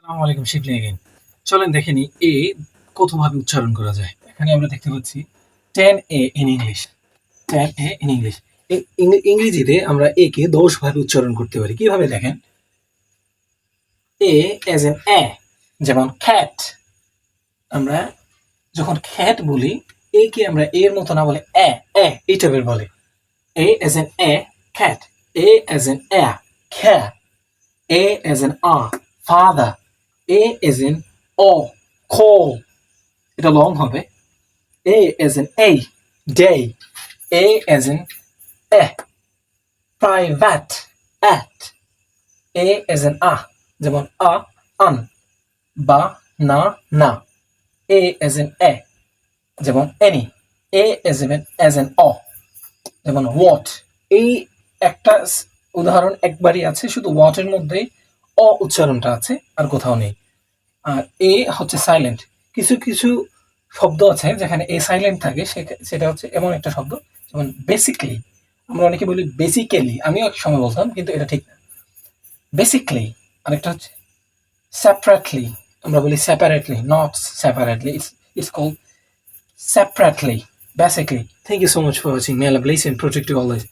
আসসালামু আলাইকুম, শিবলি এগেইন। চলেন দেখে নিই এ কতভাবে উচ্চারণ করা যায়। এখানে আমরা দেখতে পাচ্ছি 10 ইন ইংলিশ। 10 in English. ইংরেজিতে আমরা এ কে 10 ভাবে উচ্চারণ করতে পারি। কিভাবে দেখেন? এ অ্যাজ এন এ, যেমন খ্যাট। আমরা যখন খ্যাট বলি, এ কে আমরা এর মতো না বলে এ এ এই টাইপের বলে। A as in A, cat. A as in A, খ্যা। A as in ah, father. A as in aw, call। এটা লং হবে। A as in a, day. A as in a, private, at. A as in a, যেমন an, বা, না। A as in a, যেমন any. A as in o, যেমন what. এই একটা উদাহরণ একবারই আছে, শুধু what এর মধ্যেই অ উচ্চারণটা আছে, আর কোথাও নেই। আর এ হচ্ছে সাইলেন্ট। কিছু কিছু শব্দ আছে যেখানে এ সাইলেন্ট থাকে, সেটা হচ্ছে এমন একটা শব্দ, যেমন বেসিকলি। আমরা অনেকে বলি বেসিক্যালি, আমিও এক সময় বলতাম, কিন্তু এটা ঠিক না। বেসিকলি। আরেকটা হচ্ছে সেপারেটলি। আমরা বলি separately, not separately. It's called separately, basically. Thank you so much for watching. May Allah bless you and protect you always.